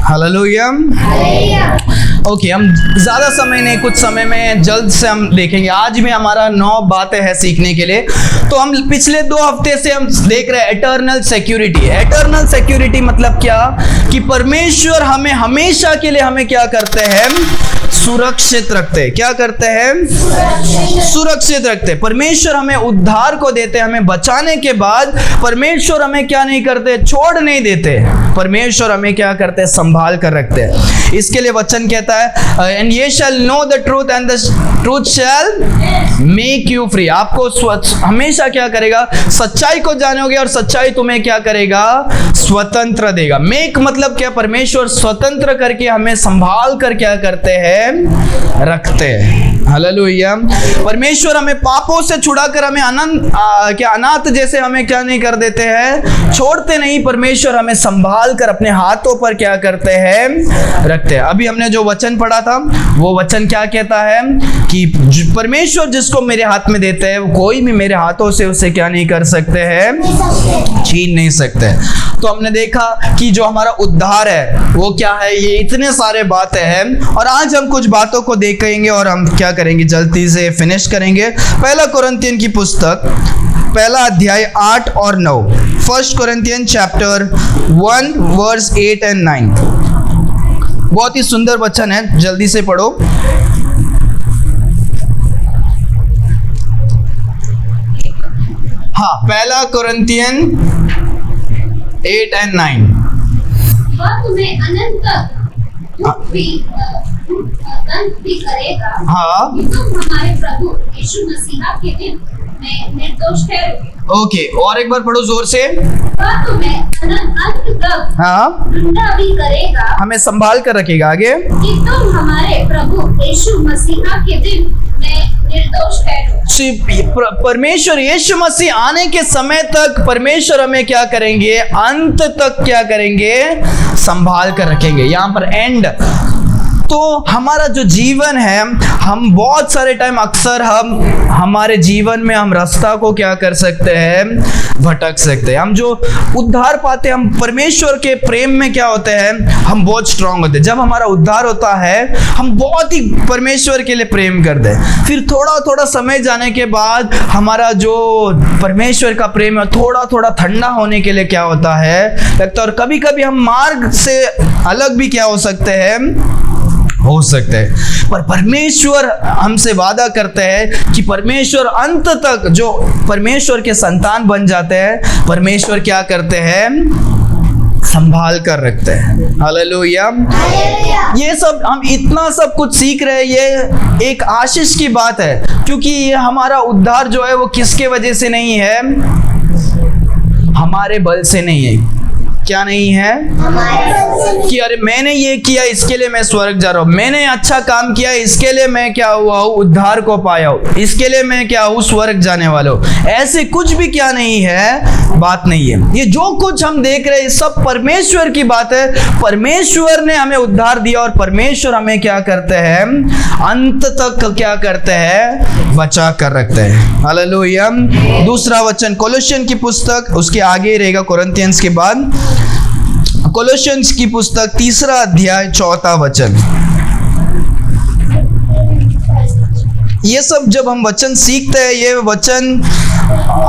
Hallelujah. Okay, हम ज़्यादा समय नहीं, कुछ समय में जल्द से हम देखेंगे। आज भी हमारा 9 बातें हैं सीखने के लिए। तो हम पिछले 2 हफ्ते से हम देख रहे हैं एटर्नल सिक्योरिटी। एटर्नल सिक्योरिटी मतलब क्या, कि परमेश्वर हमें हमेशा के लिए हमें क्या करते हैं, सुरक्षित रखते हैं। क्या करते हैं, सुरक्षित रखते हैं। परमेश्वर हमें उद्धार को देते हैं, हमें बचाने के बाद परमेश्वर हमें क्या नहीं करते, छोड़ नहीं देते। परमेश्वर हमें क्या करते हैं, संभाल कर रखते हैं। इसके लिए वचन कहता है, and ye shall know the truth and the truth shall make you free. आपको हमेशा क्या करेगा, सच्चाई को जानोगे और सच्चाई तुम्हें क्या करेगा, स्वतंत्र देगा। मेक मतलब क्या, परमेश्वर स्वतंत्र करके हमें संभाल कर क्या करते हैं, रखते हैं। हालेलुया। परमेश्वर हमें पापों से छुड़ाकर हमें अनाथ जैसे हमें क्या नहीं कर देते हैं, छोड़ते नहीं। परमेश्वर हमें संभाल कर अपने हाथों पर क्या करते हैं, रखते हैं। अभी हमने जो वचन पढ़ा था वो वचन क्या कहता है, कि परमेश्वर जिसको मेरे हाथ में देते हैं, कोई भी मेरे हाथों से उसे क्या नहीं कर सकते हैं, छीन नहीं सकते। तो हमने देखा कि जो हमारा उद्धार है वो क्या है, ये इतने सारे बातें हैं। और आज हम कुछ बातों को देखेंगे और हम क्या करेंगे, जल्दी से फिनिश करेंगे। पहला कुरिन्थियन की पुस्तक, पहला अध्याय 8 और 9। First Corinthian chapter 1 verse 8 and 9। बहुत ही सुंदर वचन है, जल्दी से पढ़ो। हाँ, पहला कुरिन्थियन 8 and 9। वह तुम्हें अनंत तक दंड भी करेगा। हाँ, कि तुम हमारे प्रभु यीशु मसीह के दिन में निर्दोष ठहरोगे। ओके, और एक बार पढ़ो जोर से। वह तुम्हें अनंत तक हाँ, दंड भी करेगा, हमें संभाल कर रखेगा। आगे, कि तुम हमारे प्रभु यीशु मसीह के दिन में निर्दोष ठहरो। परमेश्वर यीशु मसीह आने के समय तक परमेश्वर हमें क्या करेंगे, अंत तक क्या करेंगे, संभाल कर रखेंगे। यहाँ पर एंड। तो हमारा जो जीवन है, हम बहुत सारे टाइम अक्सर हमारे जीवन में हम रास्ता को क्या कर सकते हैं, भटक सकते हैं। हम जो उद्धार पाते हैं, हम परमेश्वर के प्रेम में क्या होते हैं, हम बहुत स्ट्रांग होते हैं। जब हमारा उद्धार होता है, हम बहुत ही परमेश्वर के लिए प्रेम करते हैं। फिर थोड़ा थोड़ा समय जाने के बाद हमारा जो परमेश्वर का प्रेम है थोड़ा थोड़ा ठंडा होने के लिए क्या होता है, लगता है। और कभी कभी हम मार्ग से अलग भी क्या हो सकते हैं, पर परमेश्वर हमसे वादा करते हैं कि परमेश्वर अंत तक जो परमेश्वर के संतान बन जाते हैं, परमेश्वर क्या करते हैं, संभाल कर रखते हैं। हालेलुया। ये सब हम इतना सब कुछ सीख रहे हैं, ये एक आशीष की बात है, क्योंकि ये हमारा उद्धार जो है वो किसके वजह से नहीं है, हमारे बल से नहीं है। क्या नहीं है, कि अरे मैंने ये किया इसके लिए मैं स्वर्ग जा रहा हूँ, मैंने अच्छा काम किया इसके लिए मैं क्या हुआ हूँ, उद्धार को पाया हूँ, इसके लिए मैं क्या हूँ, स्वर्ग जाने वाला हूँ। ऐसे कुछ भी क्या नहीं है, बात नहीं है। ये जो कुछ हम देख रहे हैं सब परमेश्वर की बात है। परमेश्वर ने हमें उद्धार दिया और परमेश्वर हमें क्या करते हैं, अंत तक क्या करते हैं, बचा कर रखते हैं। हालेलुया। दूसरा वचन कोलोसियन की पुस्तक, उसके आगे रहेगा कुरिन्थियंस के बाद। कोलोसियंस की पुस्तक 3 अध्याय 4 वचन। ये सब जब हम वचन सीखते हैं, ये वचन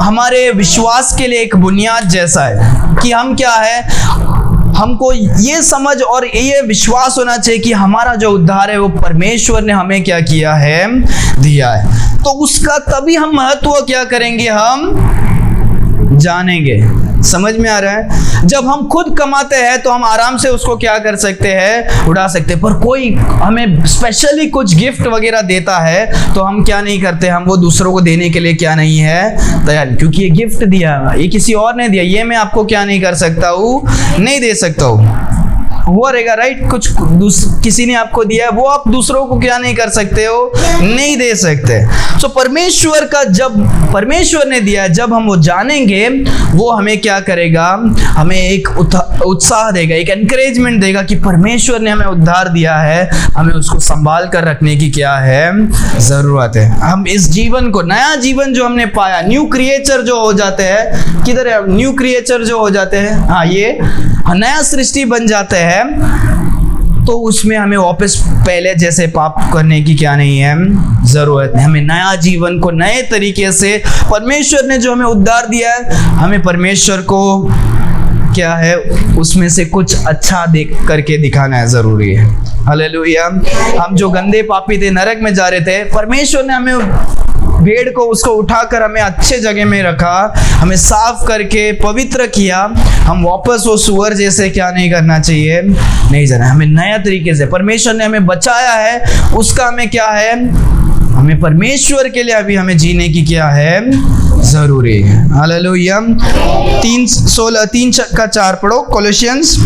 हमारे विश्वास के लिए एक बुनियाद जैसा है, कि हम क्या है, हमको ये समझ और ये विश्वास होना चाहिए कि हमारा जो उद्धार है वो परमेश्वर ने हमें क्या किया है, दिया है। तो उसका तभी हम महत्व क्या करेंगे, हम जानेंगे। समझ में आ रहा है? जब हम खुद कमाते हैं तो हम आराम से उसको क्या कर सकते हैं, उड़ा सकते हैं। पर कोई हमें स्पेशली कुछ गिफ्ट वगैरह देता है तो हम क्या नहीं करते, हम वो दूसरों को देने के लिए क्या नहीं है, तैयार। क्योंकि ये गिफ्ट दिया, ये किसी और ने दिया, ये मैं आपको क्या नहीं कर सकता हूँ, नहीं दे सकता हूँ। हुआ रहेगा, राइट? कुछ किसी ने आपको दिया है, वो आप दूसरों को क्या नहीं कर सकते हो, नहीं दे सकते। सो परमेश्वर का जब परमेश्वर ने दिया है, जब हम वो जानेंगे, वो हमें क्या करेगा, हमें एक उत्साह देगा, एक एनकरेजमेंट देगा कि परमेश्वर ने हमें उद्धार दिया है, हमें उसको संभाल कर रखने की क्या है, जरूरत है। हम इस जीवन को, नया जीवन जो हमने पाया, न्यू क्रिएचर जो हो जाते हैं, किधर है न्यू क्रिएचर जो हो जाते हैं, हाँ, ये नया सृष्टि बन जाते हैं। तो उसमें हमें वापस पहले जैसे पाप करने की क्या नहीं है, जरूरत नहीं। हमें नया जीवन को नए तरीके से परमेश्वर ने जो हमें उद्धार दिया है, हमें परमेश्वर को क्या है उसमें से कुछ अच्छा देख करके दिखाना है, जरूरी है। हालेलुया। हम जो गंदे पापी थे, नरक में जा रहे थे, परमेश्वर ने हमें भेड़ को उसको उठाकर हमें अच्छे जगह में रखा, हमें साफ करके पवित्र किया। हम वापस वो सुअर जैसे क्या नहीं करना चाहिए, नहीं जाना। हमें नया तरीके से परमेश्वर ने हमें बचाया है, उसका हमें क्या है, हमें परमेश्वर के लिए अभी हमें जीने की क्या है, जरूरी है। हालेलुया। 3:4 पढ़ो, कोलोसियंस।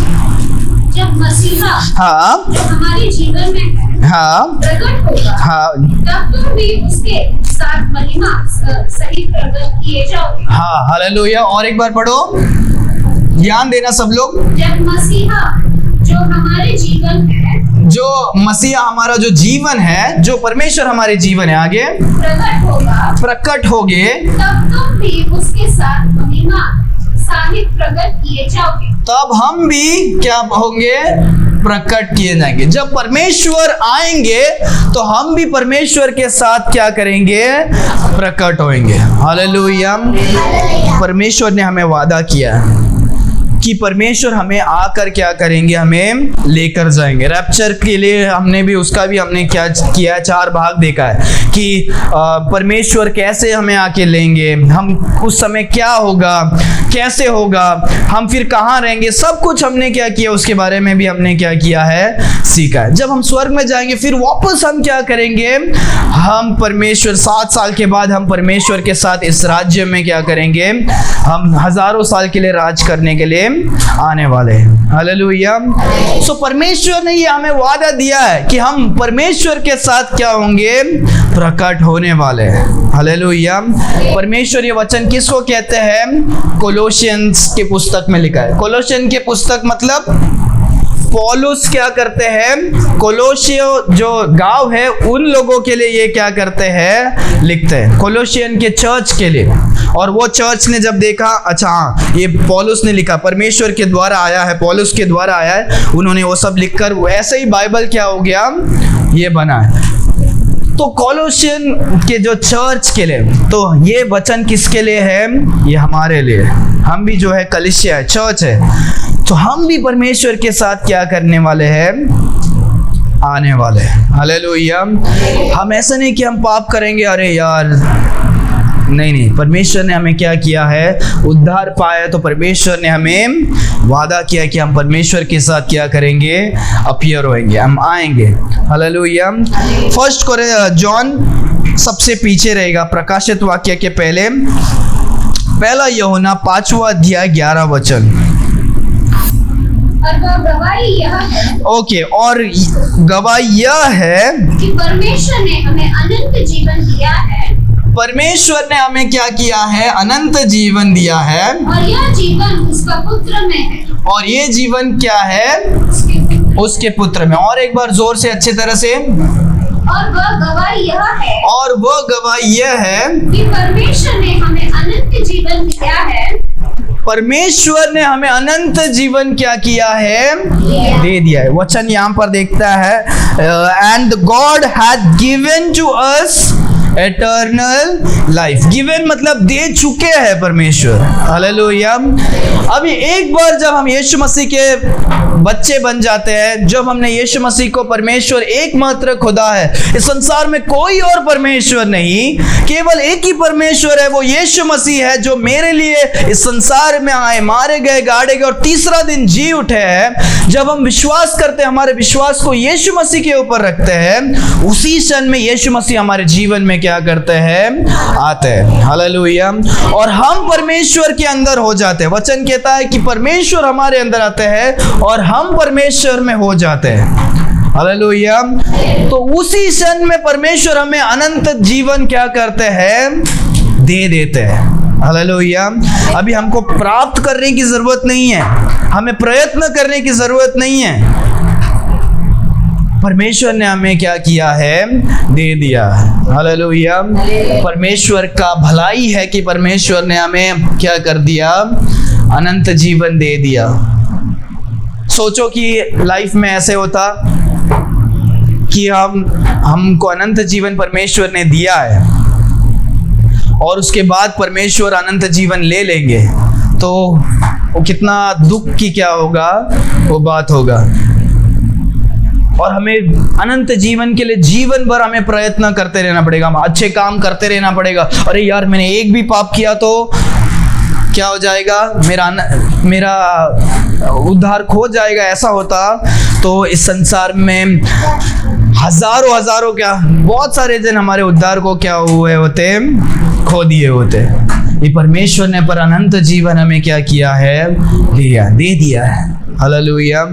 जब मसीहा हाँ जो हमारे जीवन में है हाँ प्रकट होगा, हाँ तब तुम भी उसके साथ महिमा सहित प्रकट किए जाओगे। हाँ। हालेलुया। और एक बार पढ़ो, ध्यान देना सब लोग। जब मसीहा जो हमारे जीवन है, जो मसीहा हमारा जो जीवन है, जो परमेश्वर हमारे जीवन है, आगे प्रकट होगे, तब तुम भी उसके साथ महिमा सहित प्रकट किए जाओगे। तब हम भी क्या होंगे, प्रकट किए जाएंगे। जब परमेश्वर आएंगे तो हम भी परमेश्वर के साथ क्या करेंगे, प्रकट होंगे। हालेलुया। परमेश्वर ने हमें वादा किया कि परमेश्वर हमें आकर क्या करेंगे, हमें लेकर जाएंगे। रैप्चर के लिए हमने भी उसका भी हमने क्या किया, 4 भाग देखा है कि परमेश्वर कैसे हमें आके लेंगे, हम उस समय क्या होगा, कैसे होगा, हम फिर कहाँ रहेंगे, सब कुछ हमने क्या किया, उसके बारे में भी हमने क्या किया है, सीखा है। जब हम स्वर्ग में जाएंगे फिर वापस हम क्या करेंगे, हम परमेश्वर 7 साल के बाद हम परमेश्वर के साथ इस राज्य में क्या करेंगे, हम हजारों साल के लिए राज करने के लिए आने वाले हैं। हालेलुया। सो परमेश्वर ने ये हमें वादा दिया है कि हम परमेश्वर के साथ क्या होंगे, प्रकट होने वाले हैं। हालेलुया। परमेश्वर ये वचन किसको कहते हैं, कोलोसियंस के पुस्तक में लिखा है। कोलोसियन के पुस्तक मतलब पौलुस क्या करते हैं, कोलोसियो जो गांव है उन लोगों के लिए ये क्या करते हैं, लिखते हैं, कोलोसियन के चर्च के लिए। और वो चर्च ने जब देखा, अच्छा हाँ ये पौलुस ने लिखा, परमेश्वर के द्वारा आया है, पौलुस के द्वारा आया है, उन्होंने वो सब लिखकर ऐसे ही बाइबल क्या हो गया, ये बना है। तो कोलोसियन के जो चर्च के लिए, तो ये वचन किसके लिए है, ये हमारे लिए। हम भी जो है कलीसिया है, चर्च है, तो हम भी परमेश्वर के साथ क्या करने वाले हैं, आने वाले हैं। हालेलुया। हम ऐसा नहीं कि हम पाप करेंगे, अरे यार नहीं, परमेश्वर ने हमें क्या किया है, उद्धार पाया, तो परमेश्वर ने हमें वादा किया कि हम परमेश्वर के साथ क्या करेंगे, अपीयर होएंगे, हम आएंगे। हालेलुया। 1 जॉन सबसे पीछे रहेगा, प्रकाशित वाक्य के पहले, 1 यूहन्ना 5वां अध्याय 11 वचन। और वह गवाही यह है, ओके, और गवाही यह है कि परमेश्वर ने हमें अनंत जीवन दिया है। परमेश्वर ने हमें क्या किया है, अनंत जीवन दिया है, और यह जीवन उसका पुत्र में है। और ये जीवन क्या है, उसके पुत्र में। और एक बार जोर से अच्छे तरह से। और वह गवाही यह है, और वह गवाही यह है कि परमेश्वर ने हमें अनंत जीवन दिया है। परमेश्वर ने हमें अनंत जीवन क्या किया है, दे दिया है। वचन यहाँ पर देखता है, and God had given to us eternal life. Given मतलब दे चुके हैं परमेश्वर। हालेलुया। अभी एक बार जब हम यीशु मसीह के बच्चे बन जाते हैं, जब हमने यीशु मसीह को परमेश्वर एकमात्र खुदा है, इस संसार में कोई और परमेश्वर नहीं, केवल एक ही परमेश्वर है, वो यीशु मसीह है, जो मेरे लिए इस संसार में आए, मारे गए, गाड़े गए और तीसरा दिन जी उठे हैं। जब हम विश्वास करते हैं, हमारे विश्वास को यीशु मसीह के ऊपर रखते हैं, उसी क्षण में यीशु मसीह हमारे जीवन में क्या करते हैं, आते हैं। हालेलुया। और हम परमेश्वर के अंदर हो जाते हैं। वचन कहता है कि परमेश्वर हमारे अंदर आते हैं और हम परमेश्वर में हो जाते हैं। हालेलुया। तो उसी क्षण में परमेश्वर हमें अनंत जीवन क्या करते हैं, दे देते हैं। हालेलुया। अभी हमको प्राप्त करने की जरूरत नहीं है, हमें प्रयत्न करने की जरूरत नहीं है, परमेश्वर ने हमें क्या किया है, दे दिया। हालेलुया। परमेश्वर का भलाई है कि परमेश्वर ने हमें क्या कर दिया, अनंत जीवन दे दिया। सोचो कि लाइफ में ऐसे होता कि हमको अनंत जीवन परमेश्वर ने दिया है और उसके बाद परमेश्वर अनंत जीवन ले लेंगे, तो वो कितना दुख की क्या होगा वो बात होगा। और हमें अनंत जीवन के लिए जीवन भर हमें प्रयत्न करते रहना पड़ेगा, अच्छे काम करते रहना पड़ेगा। अरे यार मैंने एक भी पाप किया तो क्या हो जाएगा, मेरा उद्धार खो जाएगा, ऐसा होता तो इस संसार में हजारों क्या बहुत सारे जन हमारे उद्धार को क्या हुए होते, खो दिए होते। ये परमेश्वर ने पर अनंत जीवन हमें क्या किया है, दे दिया है। हालेलुया।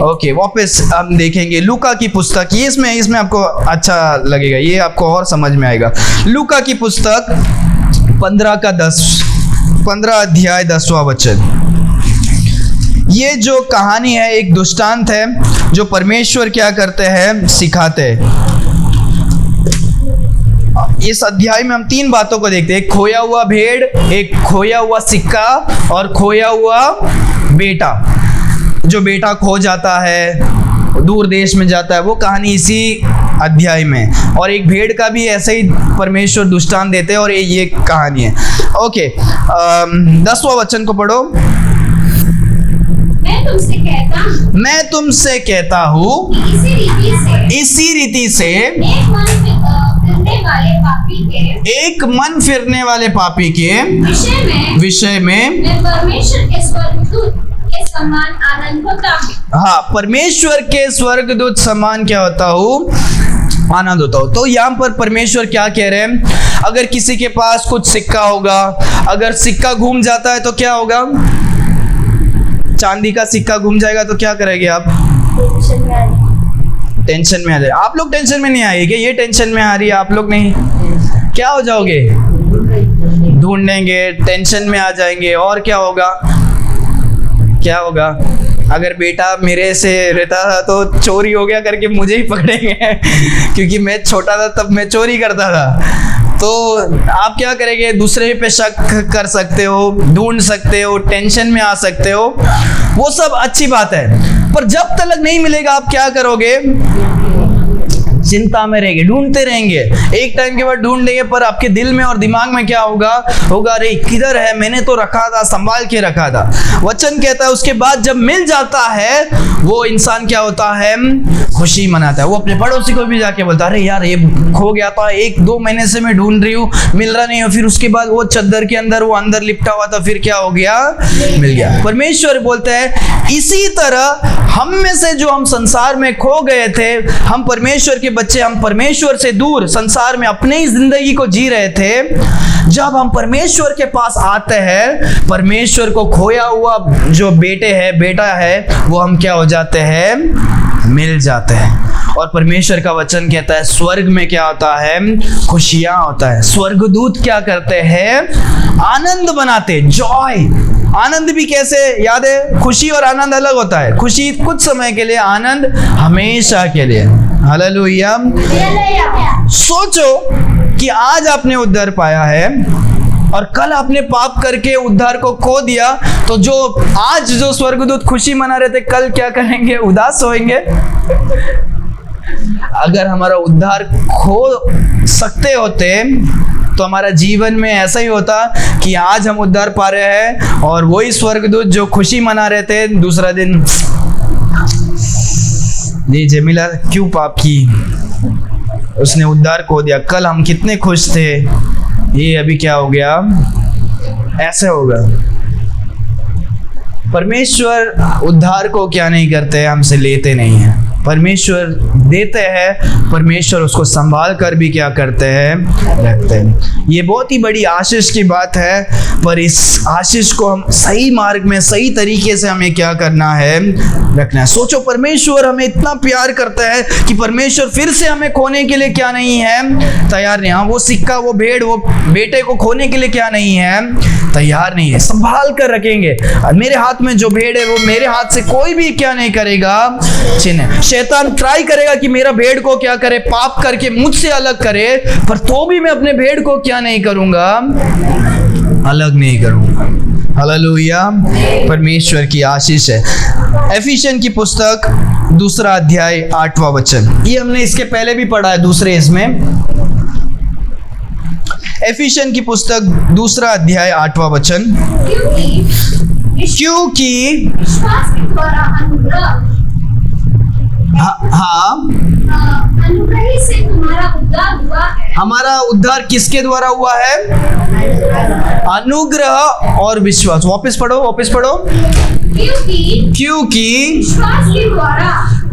ओके, वापस हम देखेंगे लूका की पुस्तक, ये इसमें आपको अच्छा लगेगा, ये आपको और समझ में आएगा। लूका की पुस्तक 15 अध्याय 10वां वचन। ये जो कहानी है एक दृष्टांत है जो परमेश्वर क्या करते हैं, सिखाते हैं। इस अध्याय में हम 3 बातों को देखते हैं, एक खोया हुआ भेड़, एक खोया हुआ सिक्का और खोया हुआ बेटा। जो बेटा खो जाता है, दूर देश में जाता है, वो कहानी इसी अध्याय में। और एक भेड़ का भी ऐसे ही परमेश्वर दृष्टांत देते हैं और ये कहानी है। ओके, 10वां वचन को पढ़ो। मैं तुमसे कहता हूँ इसी रीति से एक मन फिरने वाले पापी के विषय में परमेश्वर के स्वर्गदूत के समान आनंद होता हूँ। हाँ, परमेश्वर के स्वर्गदूत समान क्या होता हूँ, आनंद होता हो। तो यहाँ पर परमेश्वर क्या कह रहे हैं, अगर किसी के पास कुछ सिक्का होगा, अगर सिक्का घूम जाता है तो क्या होगा, चांदी का सिक्का घूम जाएगा तो क्या करेंगे आप, टेंशन में आ जाए। आप लोग टेंशन में नहीं आएंगे, ये टेंशन में आ रही है आप लोग, नहीं क्या हो जाओगे, ढूंढेंगे, टेंशन में आ जाएंगे। और क्या होगा, अगर बेटा मेरे से रहता था तो चोरी हो गया करके मुझे ही पकड़ेंगे क्योंकि मैं छोटा था तब मैं चोरी करता था। तो आप क्या करेंगे, दूसरे पे शक कर सकते हो, ढूंढ सकते हो, टेंशन में आ सकते हो, वो सब अच्छी बात है। पर जब तक नहीं मिलेगा आप क्या करोगे, चिंता में रहेंगे, ढूंढते रहेंगे। एक टाइम के बाद ढूंढ लेंगे पर आपके दिल में और दिमाग में क्या होगा, अरे किधर है, मैंने तो रखा था, संभाल के रखा था। वचन कहता है उसके बाद जब मिल जाता है वो इंसान क्या होता है, खुशी मनाता है। वो अपने पड़ोसी को भी जाके बोलता है, अरे यार ये खो गया था, 1-2 महीने से मैं ढूंढ रही हूँ, मिल रहा नहीं है। फिर उसके बाद वो चद्दर के अंदर वो अंदर लिपटा हुआ था, फिर क्या हो गया, मिल गया। परमेश्वर बोलते हैं इसी तरह हम में से जो हम संसार में खो गए थे, हम परमेश्वर के बच्चे, हम परमेश्वर से दूर संसार में अपने ही जिंदगी को जी रहे थे, जब हम परमेश्वर के पास आते हैं, परमेश्वर को खोया हुआ जो बेटा है वो हम क्या हो जाते हैं, मिल जाते हैं। और परमेश्वर का वचन कहता है स्वर्ग में क्या होता है, खुशियां होता है। स्वर्गदूत क्या करते हैं, आनंद बनाते, जॉय। आनंद भी कैसे, याद है, खुशी और आनंद अलग होता है। खुशी कुछ समय के लिए, आनंद हमेशा के लिए। हालेलुया। सोचो कि आज आपने उद्धार पाया है और कल आपने पाप करके उद्धार को खो दिया, तो जो आज जो स्वर्गदूत खुशी मना रहे थे, कल क्या करेंगे, उदास होंगे। अगर हमारा उद्धार खो सकते होते तो हमारा जीवन में ऐसा ही होता कि आज हम उद्धार पा रहे हैं और वही स्वर्गदूत जो खुशी मना रहे थे, दूसरा दिन जी जमीला क्यों पाप की, उसने उद्धार खो दिया, कल हम कितने खुश थे, ये अभी क्या हो गया, ऐसे होगा। परमेश्वर उद्धार को क्या नहीं करते, हमसे लेते नहीं है। परमेश्वर देते हैं, परमेश्वर उसको संभाल कर भी क्या करते हैं, रखते हैं। ये बहुत ही बड़ी आशीष की बात है, पर इस आशीष को हम सही मार्ग में, सही तरीके से हमें क्या करना है, रखना है। सोचो परमेश्वर हमें इतना प्यार करता है कि परमेश्वर फिर से हमें खोने के लिए क्या नहीं है, तैयार नहीं। हाँ, वो सिक्का, वो भेड़, वो बेटे को खोने के लिए क्या नहीं है, तैयार नहीं है। संभाल कर रखेंगे। मेरे हाथ में जो भेड़ है वो मेरे हाथ से कोई भी क्या नहीं करेगा, छीने। शैतान ट्राई करेगा कि मेरा भेड़ को क्या करे, पाप करके मुझसे अलग करे, पर तो भी मैं अपने भेड़ को क्या नहीं करूंगा, अलग नहीं करूंगा। हालेलुया, परमेश्वर की आशीष है। एफिशियन की पुस्तक 2 अध्याय 8वां वचन, ये हमने इसके पहले भी पढ़ा है दूसरे इसमें। एफिशियन की पुस्तक 2 अध्याय 8वां वचन, क्योंकि विश्वास के द्वारा अनुग्रह अनुग्रह ही से तुम्हारा उद्धार हुआ है। हमारा उद्धार किसके द्वारा हुआ है? अनुग्रह और विश्वास। वापस पढ़ो। क्योंकि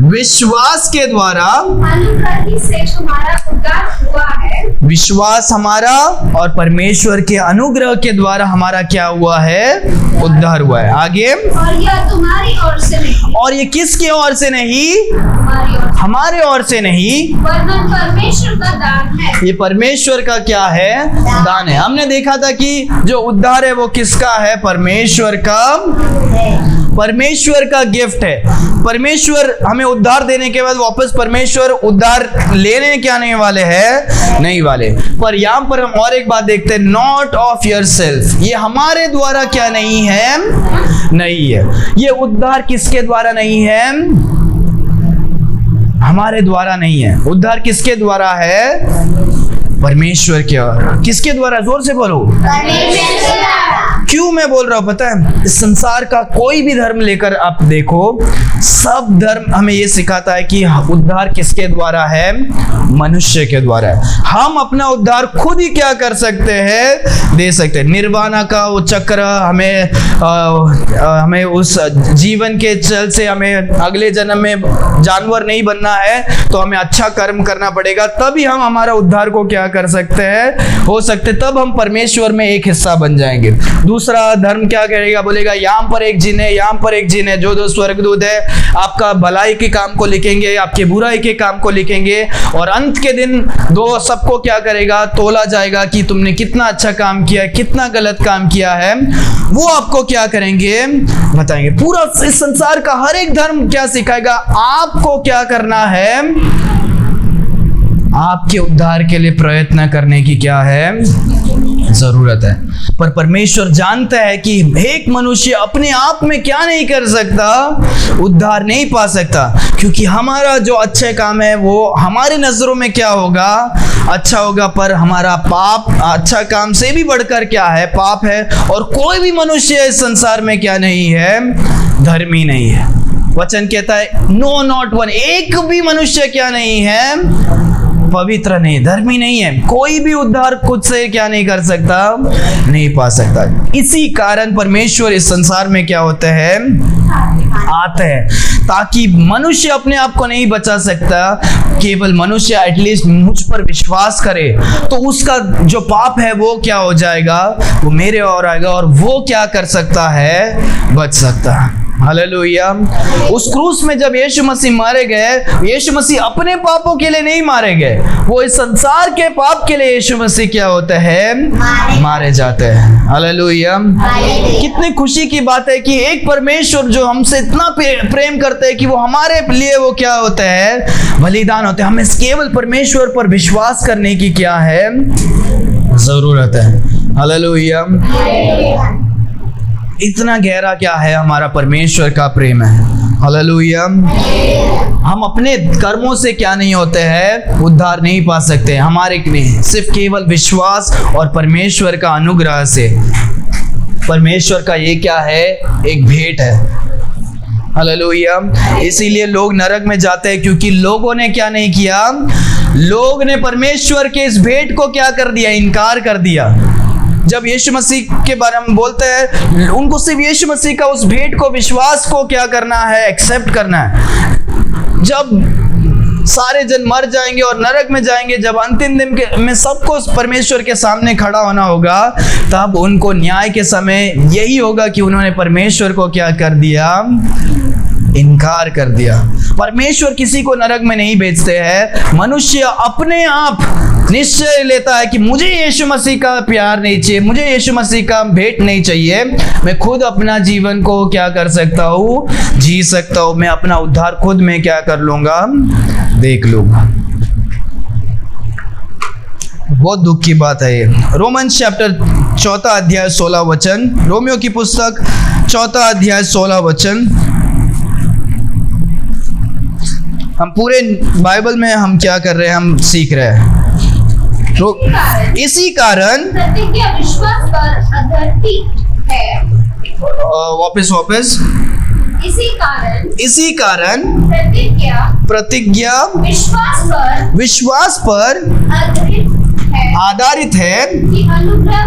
विश्वास के द्वारा अनुग्रह ही से तुम्हारा उद्धार हुआ है। विश्वास हमारा और परमेश्वर के अनुग्रह के द्वारा हमारा क्या हुआ है? उद्धार हुआ है। आगे, और यह तुम्हारी ओर से नहीं, और ये किसके ओर से नहीं? हमारी ओर, हमारे ओर से नहीं, वरन परमेश्वर का दान है। ये परमेश्वर का क्या है? दान है। हमने देखा था कि जो उद्धार है वो किसका है? परमेश्वर का गिफ्ट है। परमेश्वर हमें उद्धार देने के बाद वापस परमेश्वर उद्धार लेने क्या नहीं वाले हैं? नहीं वाले। पर यहाँ पर हम और एक बात देखते हैं, नॉट ऑफ योर सेल्फ, ये हमारे द्वारा क्या नहीं है? नहीं है। ये उद्धार किसके द्वारा नहीं है? हमारे द्वारा नहीं है। उद्धार किसके द्वारा है? परमेश्वर के द्वारा। किसके द्वारा? जोर से बोलो। क्यों मैं बोल रहा हूं पता है? इस संसार का कोई भी धर्म लेकर आप देखो, सब धर्म हमें ये सिखाता है कि उद्धार किसके द्वारा है? मनुष्य के द्वारा है। हम अपना उद्धार खुद ही क्या कर सकते हैं? दे सकते हैं। निर्वाणा का वो चक्र हमें उस जीवन के चल से हमें अगले जन्म में जानवर नहीं बनना है, तो हमें अच्छा कर्म करना पड़ेगा, तभी हम हमारा उद्धार को क्या कर सकते हैं? हो सकते, तब हम परमेश्वर में एक हिस्सा बन जाएंगे। दूसरा धर्म क्या करेगा? बोलेगा यहाँ पर एक जिन है, यहाँ पर एक जिन है। जो स्वर्गदूत है आपका भलाई के काम को लिखेंगे, आपके बुराई के काम को लिखेंगे, और अंत के दिन दो सबको क्या करेगा? तोला जाएगा कि तुमने कितना अच्छा काम किया है, कितना गलत काम किया है, वो आपको क्या करेंगे? बताएंगे। पूरा इस संसार का हर एक धर्म क्या सिखाएगा? आपको क्या करना है? आपके उद्धार के लिए प्रयत्न करने की क्या है? जरूरत है। पर परमेश्वर जानता है कि एक मनुष्य अपने आप में क्या नहीं कर सकता? उद्धार नहीं पा सकता, क्योंकि हमारा जो अच्छे काम है वो हमारी नजरों में क्या होगा? अच्छा होगा, पर हमारा पाप अच्छा काम से भी बढ़कर क्या है? पाप है। और कोई भी मनुष्य इस संसार में क्या नहीं है? धर्मी नहीं है। वचन कहता है नो नॉट वन, एक भी मनुष्य क्या नहीं है? पवित्र नहीं, धर्मी नहीं है। कोई भी उद्धार खुद से क्या नहीं कर सकता? नहीं पा सकता। इसी कारण परमेश्वर इस संसार में क्या होते हैं? आते हैं, ताकि मनुष्य अपने आप को नहीं बचा सकता, केवल मनुष्य एटलीस्ट मुझ पर विश्वास करे तो उसका जो पाप है वो क्या हो जाएगा? वो मेरे और आएगा, और वो क्या कर सकता है? बच सकता है। हालेलुया। उस क्रूस में जब यीशु मसीह मारे गए, यीशु मसीह अपने पापों के लिए नहीं मारे गए, वो इस संसार के पाप के लिए यीशु मसीह क्या होते हैं? मारे जाते हैं। हालेलुया। कितनी खुशी की बात है कि एक परमेश्वर जो हमसे इतना प्रेम करते हैं कि वो हमारे लिए वो क्या होता है? बलिदान होते हैं। हमें केवल परमेश्वर पर विश्वास करने की क्या है? जरूरत है। हालेलुया। इतना गहरा क्या है हमारा परमेश्वर का प्रेम है। हालेलुया। हम अपने कर्मों से क्या नहीं होते हैं? उद्धार नहीं पा सकते। हमारे नहीं, सिर्फ केवल विश्वास और परमेश्वर का अनुग्रह से। परमेश्वर का ये क्या है? एक भेंट है। हालेलुया। इसीलिए लोग नरक में जाते हैं, क्योंकि लोगों ने क्या नहीं किया? लोग ने परमेश्वर के इस भेंट को क्या कर दिया? इनकार कर दिया। जब यीशु मसीह के बारे में बोलते हैं, उनको सिर्फ यीशु मसीह का उस भेंट को, विश्वास को क्या करना है? एक्सेप्ट करना है। जब सारे जन मर जाएंगे और नरक में जाएंगे, जब अंतिम दिन में सबको परमेश्वर के सामने खड़ा होना होगा, तब उनको न्याय के समय यही होगा कि उन्होंने परमेश्वर को क्या कर दिया? इनकार कर दिया। परमेश्वर किसी को नरक में नहीं भेजते हैं। मनुष्य अपने आप निश्चय लेता है कि मुझे यीशु मसीह का प्यार नहीं चाहिए, मुझे यीशु मसीह का भेंट नहीं चाहिए, मैं खुद अपना जीवन को क्या कर सकता हूँ? जी सकता हूँ। मैं अपना उद्धार खुद में क्या कर लूंगा? देख लूंगा। बहुत दुख की बात है ये। रोमन्स चैप्टर चौथा अध्याय 16 वचन, रोमियो की पुस्तक चौथा अध्याय 16 वचन। हम पूरे बाइबल में हम क्या कर रहे हैं, हम सीख रहे हैं। इसी कारण प्रतिज्ञा विश्वास पर आधारित है। वापस इसी कारण प्रतिज्ञा विश्वास पर आधारित है कि अनुग्रह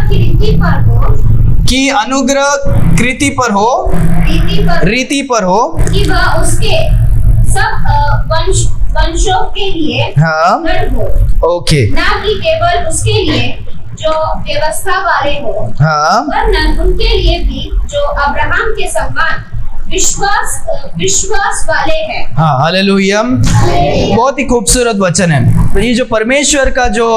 कृति पर हो रीति पर हो कि वह उसके सब वंशों के लिए हाँ दृढ़ हो, ओके ना कि केवल उसके लिए जो व्यवस्था वाले हो, हाँ वरन उनके लिए भी जो अब्राहम के समान विश्वास वाले हैं। हाँ हालेलुया। बहुत ही खूबसूरत वचन है। ये जो परमेश्वर का जो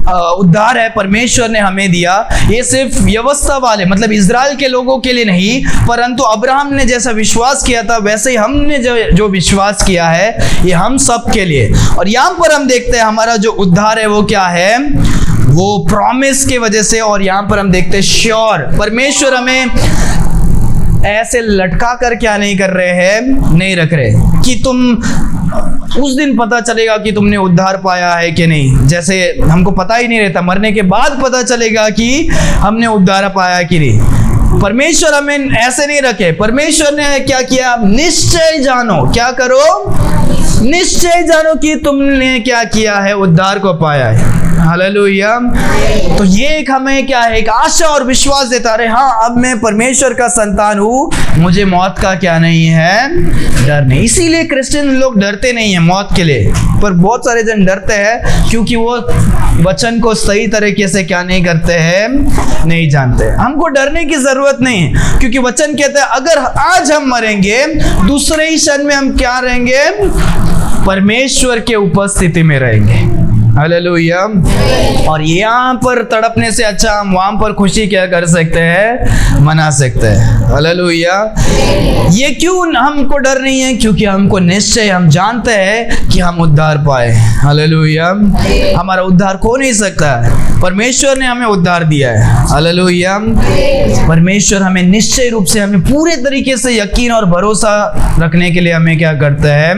उद्धार है परमेश्वर ने हमें दिया, ये सिर्फ व्यवस्था वाले मतलब इज़राइल के लोगों के लिए नहीं, परंतु अब्राहम ने जैसा विश्वास किया था वैसे ही हमने जो विश्वास किया है ये हम सब के लिए। और यहाँ पर हम देखते हैं हमारा जो उद्धार है वो क्या है, वो प्रॉमिस के वजह से। और यहाँ पर हम देखते हैं श्योर, परमेश्वर हमें ऐसे लटका कर क्या नहीं कर रहे हैं, नहीं रख रहे कि तुम उस दिन पता चलेगा कि तुमने उद्धार पाया है कि नहीं। जैसे हमको पता ही नहीं रहता, मरने के बाद पता चलेगा कि हमने उद्धार पाया कि नहीं। परमेश्वर हमें ऐसे नहीं रखे। परमेश्वर ने क्या किया, निश्चय जानो, क्या करो, निश्चय जानो कि तुमने क्या किया है, उद्धार को पाया है। हालेलुया। तो ये एक हमें क्या है, एक आशा और विश्वास देता रहे, हाँ अब मैं परमेश्वर का संतान हूँ, मुझे मौत का क्या नहीं है, डर नहीं। इसीलिए क्रिश्चियन लोग डरते नहीं है मौत के लिए, पर बहुत सारे जन डरते हैं क्योंकि वो वचन को सही तरीके से क्या नहीं करते हैं, नहीं जानते। हमको डरने की जरूरत नहीं है क्योंकि वचन कहता है अगर आज हम मरेंगे दूसरे ही क्षण में हम क्या रहेंगे, परमेश्वर के उपस्थिति में रहेंगे। हालेलुया। और यहाँ पर तड़पने से अच्छा हम वहाँ पर खुशी क्या कर सकते हैं, मना सकते हैं। हालेलुया। ये क्यों हमको डर नहीं है, क्योंकि हमको निश्चय, हम जानते हैं कि हम उद्धार पाए। हालेलुया। हमारा उद्धार हो नहीं सकता है, परमेश्वर ने हमें उद्धार दिया है। हालेलुया। परमेश्वर हमें निश्चय रूप से, हमें पूरे तरीके से यकीन और भरोसा रखने के लिए हमें क्या करते हैं,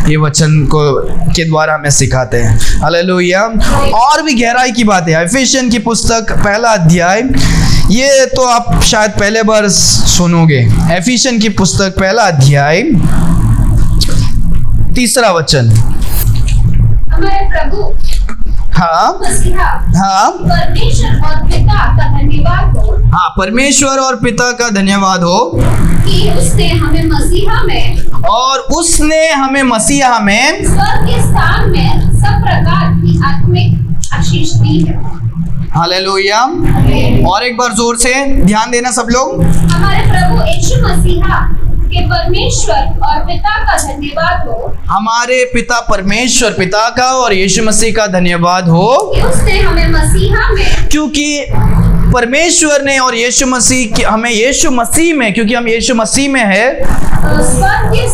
ये वचन को के द्वारा हमें सिखाते हैं। हालेलुया। और भी गहराई की बात है, एफिशियन की पुस्तक पहला अध्याय, ये तो आप शायद पहले बार सुनोगे। एफिशियन की पुस्तक पहला अध्याय 3 वचन। हमारे प्रभु हाँ मसीहा हाँ परमेश्वर और पिता का धन्यवाद हो, हाँ परमेश्वर और पिता का धन्यवाद हो कि उसने हमें मसीहा में, और उसने हमें मसीहा में स्वर्ग के स्थान में सब प्रकार की आत्मिक आशीष दी है। हालेलुया। और एक बार जोर से ध्यान देना सब लोग। हमारे प्रभु यीशु मसीहा के परमेश्वर और पिता का धन्यवाद हो, हमारे पिता परमेश्वर पिता का और यीशु मसीह का धन्यवाद हो कि उसने हमें मसीहा में, क्योंकि परमेश्वर ने और यीशु मसीह हमें यीशु मसीह में, क्योंकि हम यीशु मसीह में है, स्वर्गीय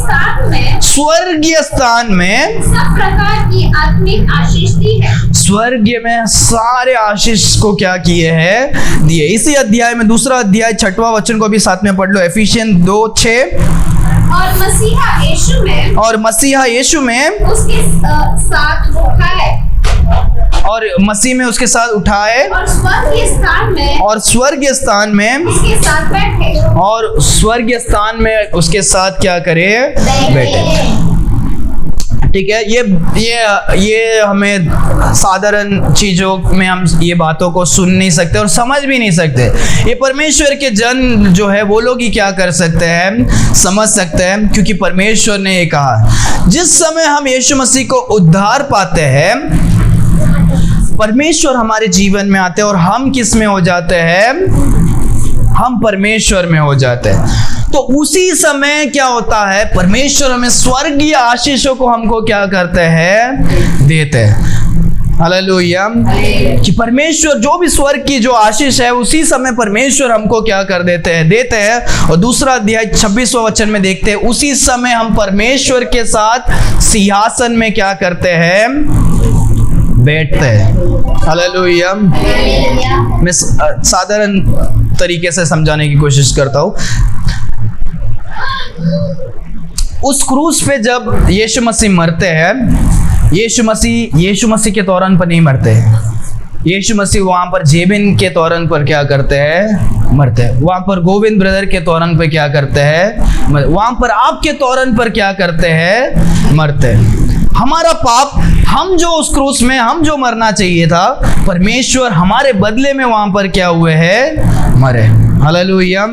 स्थान में सब प्रकार की आत्मिक आशीष दी है। स्वर्गीय में सारे आशीष को क्या किए हैं, दिए। इसी अध्याय में 2 अध्याय 6वां वचन को भी साथ में पढ़ लो, एफिशियन 2:6। और मसीहा यीशु में उसके साथ उठा है, और मसीह में उसके साथ उठाए, और स्वर्गीय स्थान में उसके साथ बैठे, और स्वर्गीय स्थान में उसके साथ क्या करे, बैठे। ठीक है। ये हमें साधारण चीजों में हम ये बातों को सुन नहीं सकते और समझ भी नहीं सकते। ये परमेश्वर के जन जो है वो लोग ही क्या कर सकते हैं, समझ सकते हैं, क्योंकि परमेश्वर ने ये कहा। जिस समय हम यीशु मसीह को उद्धार पाते हैं, परमेश्वर हमारे जीवन में आते हैं और हम किस में हो जाते हैं, हम परमेश्वर में हो जाते हैं। तो उसी समय क्या होता है, परमेश्वर हमें स्वर्गीय आशीषों को हमको क्या करते हैं, देते हैं। हालेलुया। कि परमेश्वर जो भी स्वर्ग की जो आशीष है उसी समय परमेश्वर हमको क्या कर देते हैं। और 2 अध्याय 26वां वचन में देखते हैं, उसी समय हम परमेश्वर के साथ सिंहासन में क्या करते हैं, बैठते हैं। हालेलुया। हालेलुया। मैं साधारण तरीके से समझाने की कोशिश करता हूँ। उस क्रूस पे जब यीशु मसीह मरते हैं, यीशु मसीह के तौरन पर नहीं मरते हैं। यीशु मसीह वहाँ पर जेबिन के तौरन पर क्या करते हैं? मरते हैं। वहाँ पर गोविंद ब्रदर के तौरन पर क्या करते हैं? वहाँ पर आपके तौरन पर क्या करते हैं? मरते हैं। हमारा पाप, हम जो उस क्रूस में हम जो मरना चाहिए था, परमेश्वर हमारे बदले में वहाँ पर क्या हुए हैं? मरे। हालेलुया।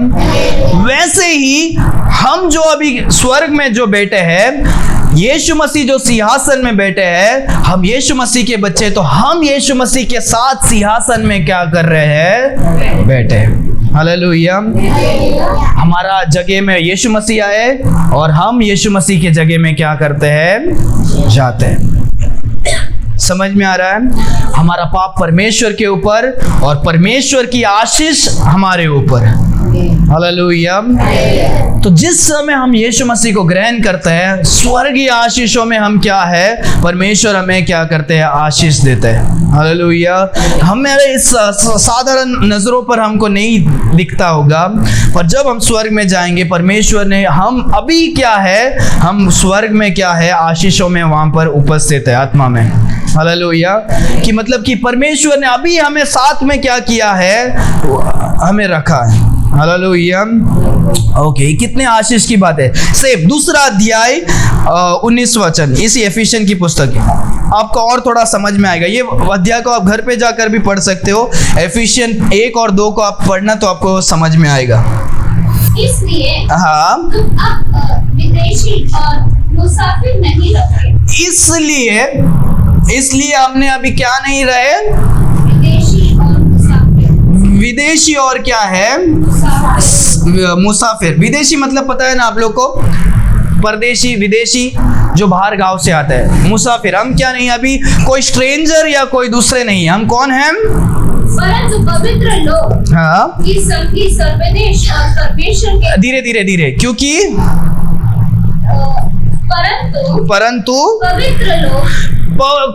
वैसे ही हम जो अभी स्वर्ग में जो बैठे हैं, यीशु मसीह जो सिंहासन में बैठे हैं, हम यीशु मसीह के बच्चे, तो हम यीशु मसीह के साथ सिंहासन में क्या कर रहे हैं? बैठे। हालेलुया। हमारा जगह में यीशु मसीह आए और हम यीशु मसीह के जगह में क्या करते हैं? जाते हैं। समझ में आ रहा है? हमारा पाप परमेश्वर के ऊपर और परमेश्वर की आशीष हमारे ऊपर। हालेलुया। तो जिस समय हम यीशु मसीह को ग्रहण करते हैं, स्वर्गीय आशीषों में हम क्या है? परमेश्वर हमें क्या करते हैं? आशीष देते हैं। हालेलुया। हमारे इस साधारण नजरों पर हमको नहीं दिखता होगा, पर जब हम स्वर्ग में जाएंगे, परमेश्वर ने हम अभी क्या है? हम स्वर्ग में क्या है? आशीषों में वहां पर उपस्थित है, आत्मा में। हालेलुया। कि मतलब कि परमेश्वर ने अभी हमें साथ में क्या किया है? हमें रखा है। हालेलुया। ओके, कितने आशीष की बात है। सेव दूसरा अध्याय 19 वचन, इसी एफिशिएंट की पुस्तक है। आपको और थोड़ा समझ में आएगा। ये अध्याय को आप घर पे जाकर भी पढ़ सकते हो। एफिशिएंट 1 और 2 को आप पढ़ना तो आपको समझ में आएगा। इसलिए हाँ, तुम अब विदेशी और मुसाफिर नहीं रहे। इसलिए हमने अभी क्या नहीं रहे? विदेशी और मुसाफिर। विदेशी और क्या है? मुसाफिर। विदेशी मतलब पता है ना आप लोग को? परदेशी, विदेशी जो बाहर गांव से आता है। मुसाफिर हम क्या नहीं, अभी कोई स्ट्रेंजर या कोई दूसरे नहीं, हम कौन हैं? परंतु पवित्र लोग। हाँ, की संगी सर्वदेश और परमेश्वर के। धीरे धीरे धीरे, क्योंकि परंतु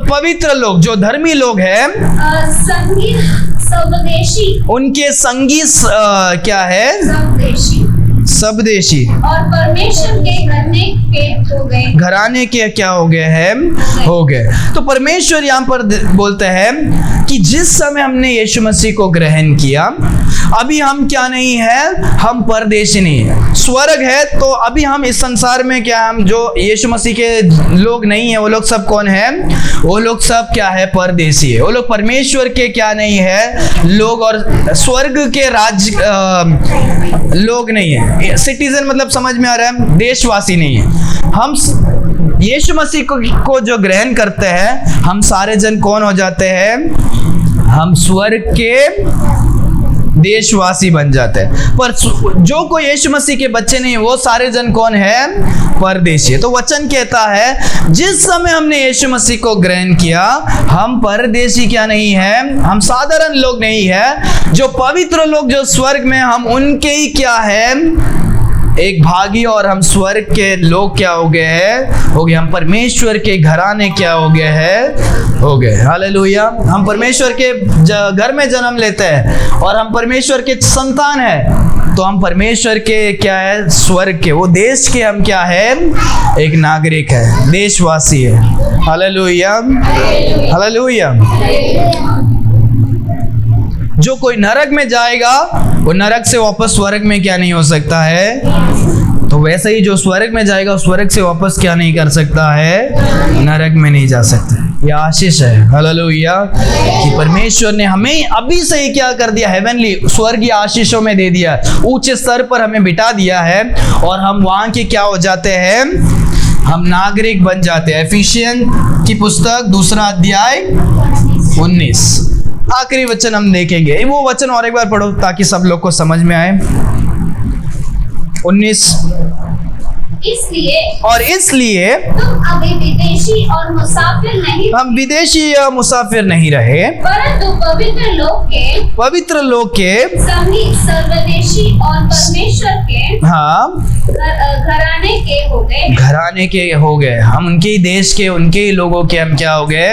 पवित्र लोग जो धर्मी लोग हैं, संगी स्वदेशी, उनके संगी क्या है? सबदेशी और परमेश्वर के घराने के क्या हो गए हैं? हो गए। तो परमेश्वर यहाँ पर बोलते हैं कि जिस समय हमने यीशु मसीह को ग्रहण किया, अभी हम क्या नहीं है? हम परदेशी नहीं है। स्वर्ग है तो अभी हम इस संसार में क्या, हम जो यीशु मसीह के लोग नहीं है, वो लोग सब कौन है? वो लोग सब क्या है? परदेशी है। वो लोग परमेश्वर के क्या नहीं है? लोग, और स्वर्ग के राज्य लोग नहीं है। सिटीजन मतलब समझ में आ रहा है? देशवासी नहीं है। हम यीशु मसीह को जो ग्रहण करते हैं, हम सारे जन कौन हो जाते हैं? हम स्वर्ग के देशवासी बन जाते हैं। पर जो कोई यीशु मसीह के बच्चे नहीं, वो सारे जन कौन है? परदेशी है। तो वचन कहता है जिस समय हमने यीशु मसीह को ग्रहण किया, हम परदेशी क्या नहीं है? हम साधारण लोग नहीं है। जो पवित्र लोग जो स्वर्ग में, हम उनके ही क्या है? एक भागी, और हम स्वर्ग के लोग क्या हो गए हैं? हो गए। हम परमेश्वर के घराने क्या हो गए हैं? हो गए। हालेलुया। हम परमेश्वर के घर में जन्म लेते हैं और हम परमेश्वर के संतान हैं, तो हम परमेश्वर के क्या है? स्वर्ग के, वो देश के हम क्या है? एक नागरिक है, देशवासी है। हालेलुया। हालेलुया। जो कोई नरक में जाएगा, वो नरक से वापस स्वर्ग में क्या नहीं हो सकता है? तो वैसे ही जो स्वर्ग में जाएगा, स्वर्ग से वापस क्या नहीं कर सकता है? नरक में नहीं जा सकता। यह आशीष है। हालेलुया। कि परमेश्वर ने हमें अभी से ही क्या कर दिया? हेवनली, स्वर्गीय आशीषों में दे दिया, ऊंचे स्तर पर हमें बिठा दिया है, और हम वहां के क्या हो जाते हैं? हम नागरिक बन जाते हैं। एफिशिएंट की पुस्तक 2 अध्याय 19 आखिरी वचन हम देखेंगे। वो वचन और एक बार पढ़ो ताकि सब लोग को समझ में आए। 19। इसलिए तुम अभी विदेशी और मुसाफिर नहीं, हम विदेशी या मुसाफिर नहीं रहे, परंतु पवित्र लोग के सभी सर्वदेशी और परमेश्वर के हाँ घराने के हो गए। हम उनके ही देश के, उनके ही लोगों के हम क्या हो गए।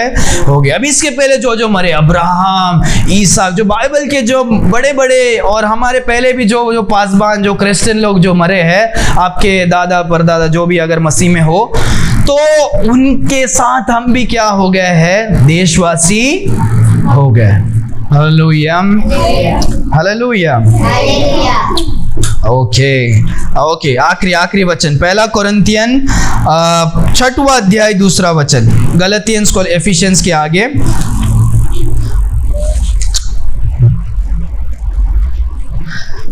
अब इसके पहले जो मरे, अब्राहम, ईसा, जो बाइबल के जो बड़े बड़े, और हमारे पहले भी जो पासबान, जो क्रिश्चियन लोग जो मरे हैं, आपके दादा परदादा जो भी अगर मसीह में हो, तो उनके साथ हम भी क्या हो गए हैं, देशवासी हो गए। Hallelujah, hallelujah. ओके, आखिरी वचन, पहला कोरिन्थियन 6वां अध्याय 2रा वचन, गलतियंस को एफिशिएंस के आगे,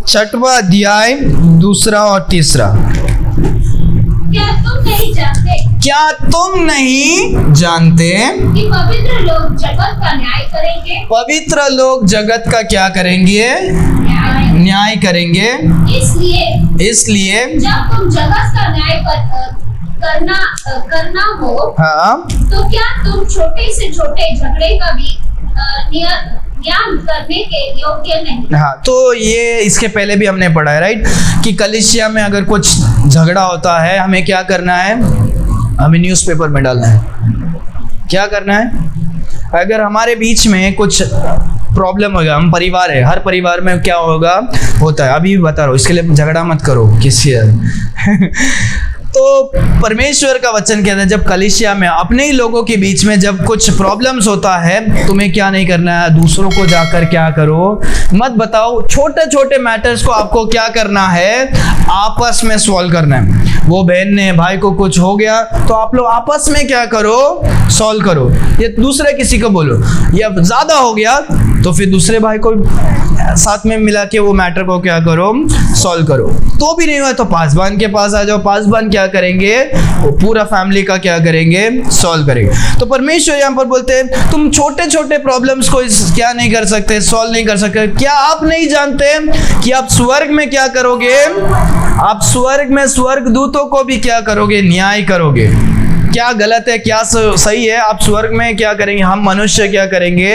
6वां अध्याय 2रा और 3रा। क्या तुम नहीं जानते कि पवित्र लोग जगत का न्याय करेंगे? पवित्र लोग जगत का क्या करेंगे? न्याय करेंगे। इसलिए जब तुम जगत का न्याय करना हो, हाँ, तो क्या तुम छोटे से छोटे झगड़े का भी न्याय करने के योग्य नहीं? हाँ, तो ये इसके पहले भी हमने पढ़ा है, राइट, कि कलीसिया में अगर कुछ झगड़ा होता है, हमें क्या करना है? हमें न्यूज़पेपर में डालना है। क्या करना है? अगर हमारे बीच में कुछ प्रॉब्लम होगा, हम परिवार है, हर परिवार में क्या होता है, अभी बता रहा हूँ, इसके लिए झगड़ा मत करो किसी तो परमेश्वर का वचन कहता है, जब कलीसिया में अपने ही लोगों के बीच में जब कुछ प्रॉब्लम्स होता है, तुम्हें क्या नहीं करना है? दूसरों को जाकर क्या करो मत बताओ। छोटे छोटे मैटर्स को आपको क्या करना है? आपस में सॉल्व करना है। वो बहन ने भाई को कुछ हो गया, तो आप लोग आपस में क्या करो? सॉल्व करो। ये दूसरे किसी को बोलो, या ज्यादा हो गया तो फिर दूसरे भाई को साथ में मिला के वो मैटर को क्या करो? सॉल्व करो। तो भी नहीं हुआ तो पासबान के पास आ जाओ। पासबान क्या करेंगे? वो पूरा फैमिली का क्या करेंगे? सॉल्व करेंगे। तो परमेश्वर यहाँ पर बोलते हैं, तुम छोटे छोटे प्रॉब्लम्स को क्या नहीं कर सकते? सॉल्व नहीं कर सकते। क्या आप नहीं जानते कि आप स्वर्ग में क्या करोगे? आप स्वर्ग में स्वर्गदूतों को भी क्या करोगे? न्याय करोगे। क्या गलत है, क्या सही है? आप स्वर्ग में क्या करेंगे? हम मनुष्य क्या करेंगे?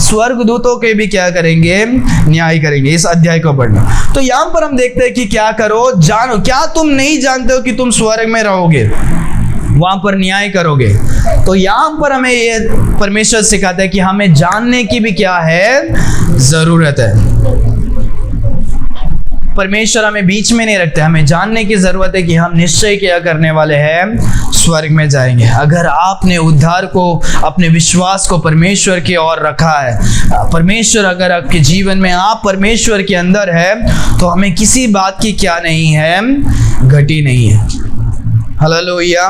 स्वर्गदूतों के भी क्या करेंगे? न्याय करेंगे। इस अध्याय को पढ़ना। तो यहाँ पर हम देखते हैं कि क्या करो? जानो। क्या तुम नहीं जानते हो कि तुम स्वर्ग में रहोगे, वहां पर न्याय करोगे? तो यहाँ पर हमें ये परमेश्वर सिखाता है कि हमें जानने की भी क्या है? जरूरत है। परमेश्वर हमें बीच में नहीं रखते, हमें जानने की जरूरत है कि हम निश्चय क्या करने वाले हैं? स्वर्ग में जाएंगे। अगर आपने उद्धार को, अपने विश्वास को परमेश्वर की ओर रखा है, परमेश्वर अगर आपके जीवन में, आप परमेश्वर के अंदर है, तो हमें किसी बात की क्या नहीं है? घटी नहीं है। हालेलुया।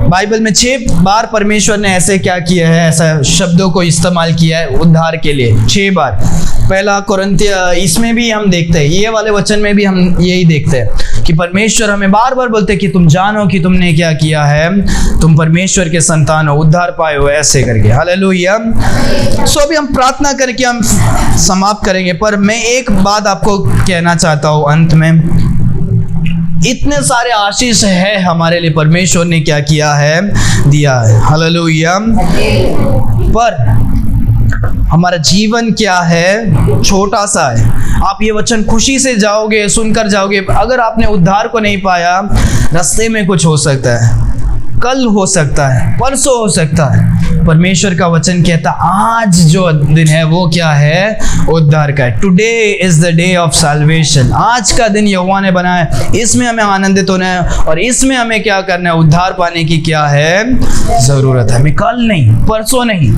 बाइबल में 6 बार परमेश्वर ने ऐसे क्या किया है? ऐसा शब्दों को इस्तेमाल किया है उद्धार के लिए, 6 बार। पहला कोरिन्थिय, इसमें भी हम देखते हैं, ये वाले वचन में भी हम यही देखते हैं कि परमेश्वर हमें बार बार बोलते हैं कि तुम जानो कि तुमने क्या किया है, तुम परमेश्वर के संतान हो, उद्धार पाए हो, ऐसे करके। हालेलुया। सो अभी हम प्रार्थना करके हम समाप्त करेंगे, पर मैं एक बात आपको कहना चाहता हूँ अंत में। इतने सारे आशीष है हमारे लिए, परमेश्वर ने क्या किया है? दिया है। हालेलुया। पर हमारा जीवन क्या है? छोटा सा है। आप ये वचन खुशी से जाओगे, सुनकर जाओगे। अगर आपने उद्धार को नहीं पाया, रास्ते में कुछ हो सकता है, कल हो सकता है, परसों हो सकता है। परमेश्वर का वचन कहता, आज जो दिन है वो क्या है? उद्धार का है। Today is the day of salvation. आज का दिन यहोवा ने बनाया, इसमें हमें आनंदित होना है और इसमें हमें क्या करना है? उद्धार पाने की क्या है? जरूरत है। हमें कल नहीं, परसों नहीं,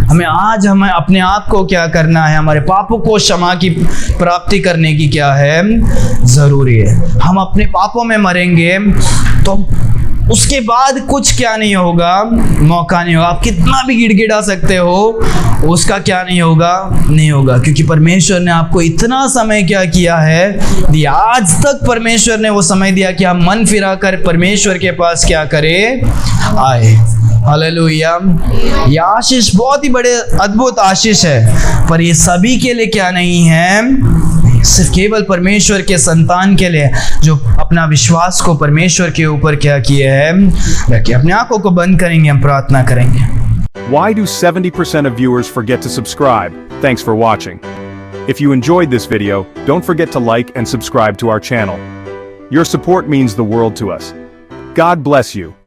हमें आज हमें अपने आप को क्या करना है? हमारे पापों को क्षमा की प्राप्ति करने की क्या है? जरूरी है। हम अपने पापों में मरेंगे तो उसके बाद कुछ क्या नहीं होगा? मौका नहीं होगा। आप कितना भी गिड़गिड़ा सकते हो, उसका क्या नहीं होगा? नहीं होगा, क्योंकि परमेश्वर ने आपको इतना समय क्या किया है? दिया। आज तक परमेश्वर ने वो समय दिया कि हम मन फिरा कर परमेश्वर के पास क्या करें? आए। हालेलुया। ये आशीष बहुत ही बड़े अद्भुत आशीष है, पर ये सभी के लिए क्या नहीं है? सिर्फ केवल परमेश्वर के संतान के लिए जो अपना विश्वास को परमेश्वर के ऊपर क्या किए हैं रखिए। अपने आंखों को बंद करेंगे, हम प्रार्थना करेंगे। Why do 70% of viewers forget to subscribe? Thanks for watching. If you enjoyed this video, don't forget to like and subscribe to our channel. Your support means the world to us. God bless you.